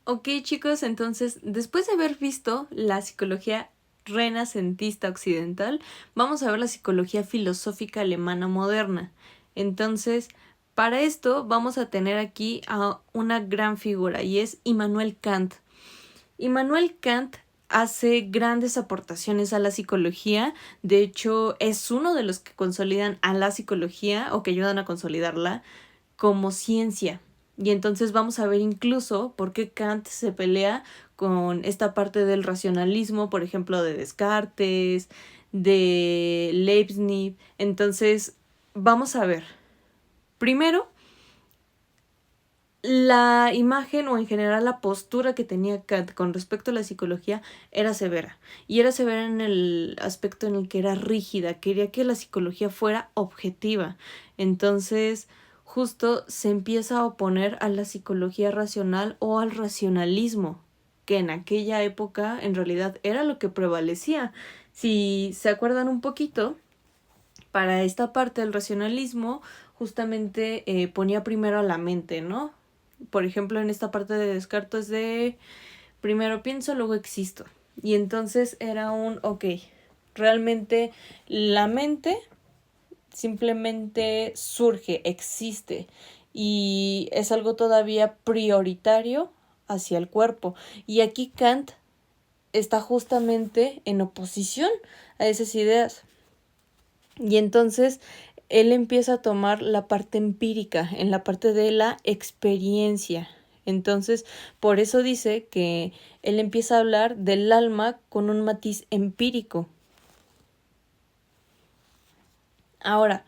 Ok, chicos, entonces, después de haber visto la psicología renacentista occidental, vamos a ver la psicología filosófica alemana moderna. Entonces, para esto vamos a tener aquí a una gran figura y es Immanuel Kant. Immanuel Kant hace grandes aportaciones a la psicología, de hecho es uno de los que consolidan a la psicología o que ayudan a consolidarla como ciencia. Y entonces vamos a ver incluso por qué Kant se pelea con esta parte del racionalismo, por ejemplo, de Descartes, de Leibniz. Entonces, vamos a ver. Primero, la imagen o en general la postura que tenía Kant con respecto a la psicología era severa. Y era severa en el aspecto en el que era rígida, quería que la psicología fuera objetiva. Entonces, justo se empieza a oponer a la psicología racional o al racionalismo, que en aquella época en realidad era lo que prevalecía. Si se acuerdan un poquito, para esta parte del racionalismo justamente ponía primero a la mente, ¿no? Por ejemplo, en esta parte de Descartes de primero pienso, luego existo. Y entonces era ok, realmente la mente simplemente surge, existe y es algo todavía prioritario hacia el cuerpo. Y aquí Kant está justamente en oposición a esas ideas. Y entonces él empieza a tomar la parte empírica, en la parte de la experiencia. Entonces, por eso dice que él empieza a hablar del alma con un matiz empírico. Ahora,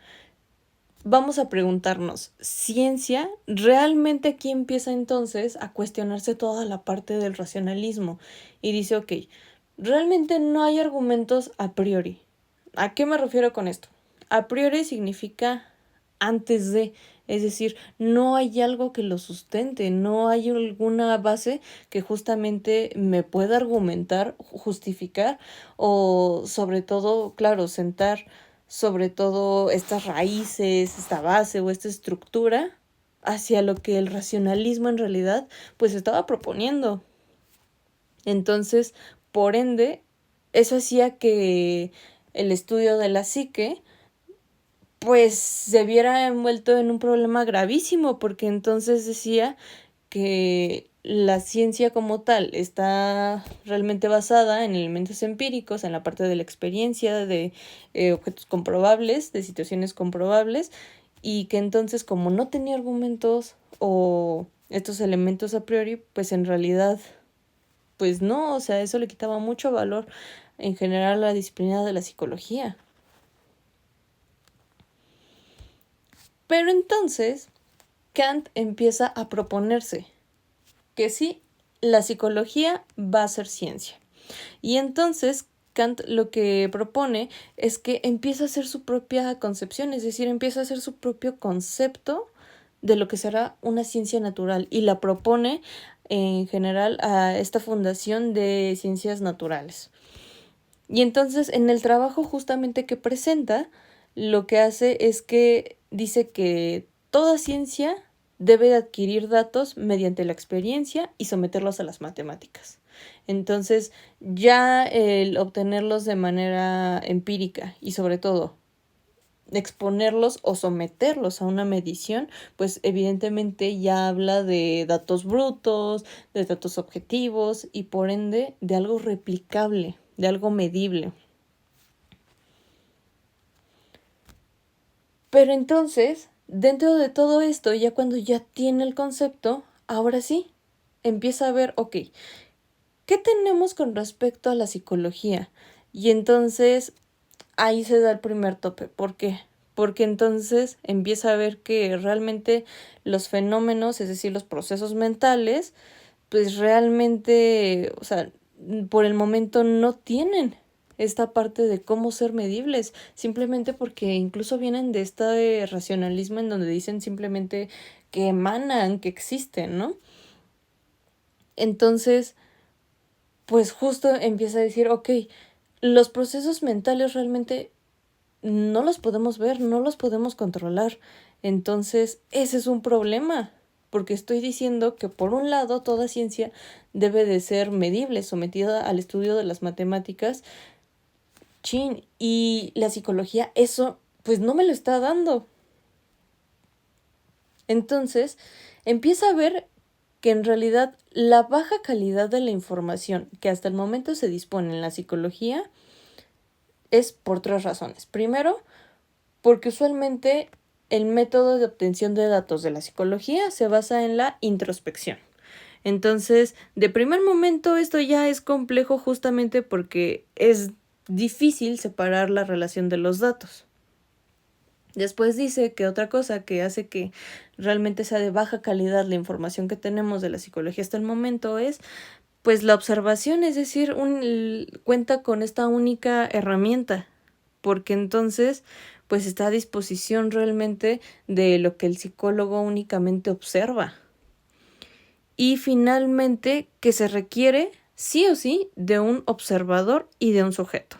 vamos a preguntarnos, ¿ciencia? Realmente aquí empieza entonces a cuestionarse toda la parte del racionalismo. Y dice, ok, realmente no hay argumentos a priori. ¿A qué me refiero con esto? A priori significa antes de, es decir, no hay algo que lo sustente, no hay alguna base que justamente me pueda argumentar, justificar o sobre todo, claro, sentar sobre todo estas raíces, esta base o esta estructura hacia lo que el racionalismo en realidad pues estaba proponiendo. Entonces, por ende, eso hacía que el estudio de la psique pues se viera envuelto en un problema gravísimo, porque entonces decía que la ciencia como tal está realmente basada en elementos empíricos, en la parte de la experiencia, de objetos comprobables, de situaciones comprobables, y que entonces como no tenía argumentos o estos elementos a priori, pues en realidad, pues no, o sea, eso le quitaba mucho valor en general a la disciplina de la psicología. Pero entonces Kant empieza a proponerse que sí, la psicología va a ser ciencia. Y entonces Kant lo que propone es que empieza a hacer su propia concepción, es decir, empieza a hacer su propio concepto de lo que será una ciencia natural y la propone en general a esta fundación de ciencias naturales. Y entonces en el trabajo justamente que presenta, lo que hace es que dice que toda ciencia debe de adquirir datos mediante la experiencia y someterlos a las matemáticas. Entonces, ya el obtenerlos de manera empírica y sobre todo exponerlos o someterlos a una medición, pues evidentemente ya habla de datos brutos, de datos objetivos y por ende de algo replicable, de algo medible. Pero entonces, dentro de todo esto, ya cuando ya tiene el concepto, ahora sí, empieza a ver, ok, ¿qué tenemos con respecto a la psicología? Y entonces ahí se da el primer tope. ¿Por qué? Porque entonces empieza a ver que realmente los fenómenos, es decir, los procesos mentales, pues realmente, o sea, por el momento no tienen esta parte de cómo ser medibles, simplemente porque incluso vienen de este racionalismo en donde dicen simplemente que emanan, que existen, ¿no? Entonces, pues justo empieza a decir, ok, los procesos mentales realmente no los podemos ver, no los podemos controlar. Entonces, ese es un problema. porque estoy diciendo que por un lado toda ciencia debe de ser medible, sometida al estudio de las matemáticas, y la psicología eso pues no me lo está dando. Entonces, empieza a ver que en realidad la baja calidad de la información que hasta el momento se dispone en la psicología es por 3 razones. Primero, porque usualmente el método de obtención de datos de la psicología se basa en la introspección. Entonces, de primer momento esto ya es complejo justamente porque es difícil separar la relación de los datos. Después dice que otra cosa que hace que realmente sea de baja calidad la información que tenemos de la psicología hasta el momento es pues la observación, es decir, cuenta con esta única herramienta, porque entonces pues está a disposición realmente de lo que el psicólogo únicamente observa. Y finalmente que se requiere sí o sí de un observador y de un sujeto.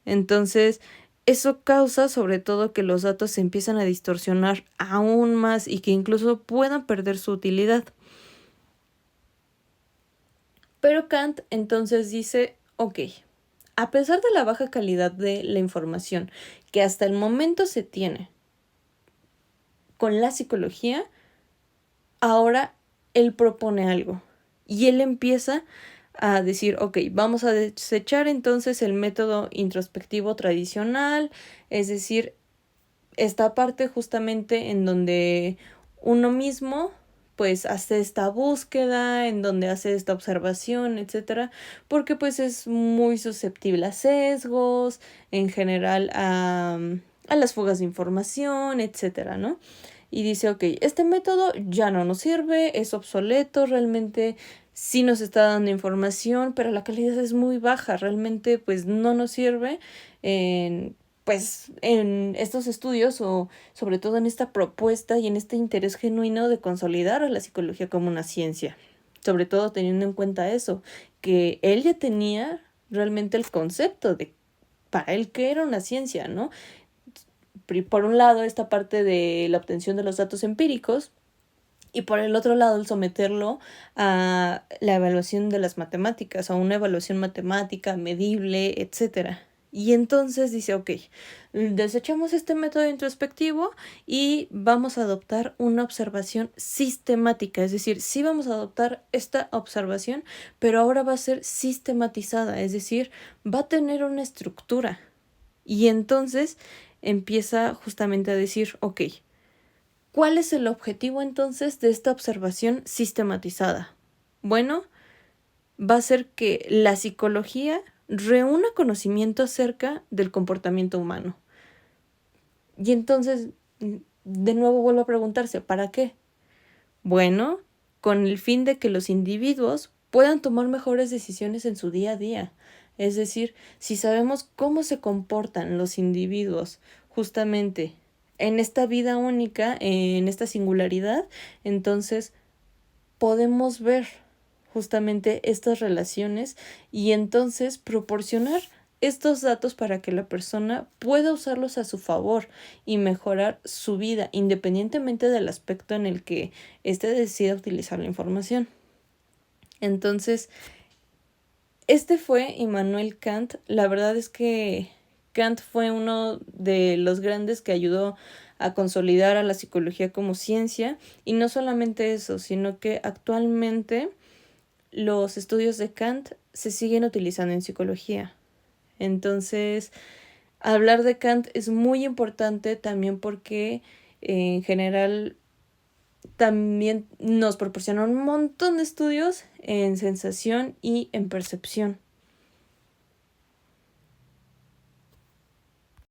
Entonces, eso causa sobre todo que los datos se empiezan a distorsionar aún más y que incluso puedan perder su utilidad. Pero Kant entonces dice, ok, a pesar de la baja calidad de la información que hasta el momento se tiene con la psicología, ahora él propone algo y él empieza a decir, ok, vamos a desechar entonces el método introspectivo tradicional, es decir, esta parte justamente en donde uno mismo pues hace esta búsqueda, en donde hace esta observación, etcétera, porque pues es muy susceptible a sesgos, en general a las fugas de información, etcétera, ¿no? Y dice, ok, este método ya no nos sirve, es obsoleto, realmente sí nos está dando información, pero la calidad es muy baja, realmente pues no nos sirve pues en estos estudios o sobre todo en esta propuesta y en este interés genuino de consolidar a la psicología como una ciencia, sobre todo teniendo en cuenta eso, que él ya tenía realmente el concepto de para él qué era una ciencia, ¿no? Por un lado esta parte de la obtención de los datos empíricos y por el otro lado el someterlo a la evaluación de las matemáticas, a una evaluación matemática, medible, etcétera. Y entonces dice, ok, desechamos este método introspectivo y vamos a adoptar una observación sistemática, es decir, sí vamos a adoptar esta observación, pero ahora va a ser sistematizada, es decir, va a tener una estructura. Y entonces empieza justamente a decir, ok, ¿cuál es el objetivo entonces de esta observación sistematizada? Bueno, va a ser que la psicología reúna conocimiento acerca del comportamiento humano. Y entonces, de nuevo vuelvo a preguntarse, ¿para qué? Bueno, con el fin de que los individuos puedan tomar mejores decisiones en su día a día. Es decir, si sabemos cómo se comportan los individuos justamente en esta vida única, en esta singularidad, entonces podemos ver justamente estas relaciones y entonces proporcionar estos datos para que la persona pueda usarlos a su favor y mejorar su vida independientemente del aspecto en el que éste decida utilizar la información. Entonces, este fue Immanuel Kant. La verdad es que Kant fue uno de los grandes que ayudó a consolidar a la psicología como ciencia y no solamente eso, sino que actualmente los estudios de Kant se siguen utilizando en psicología. Entonces, hablar de Kant es muy importante también porque en general también nos proporciona un montón de estudios en sensación y en percepción.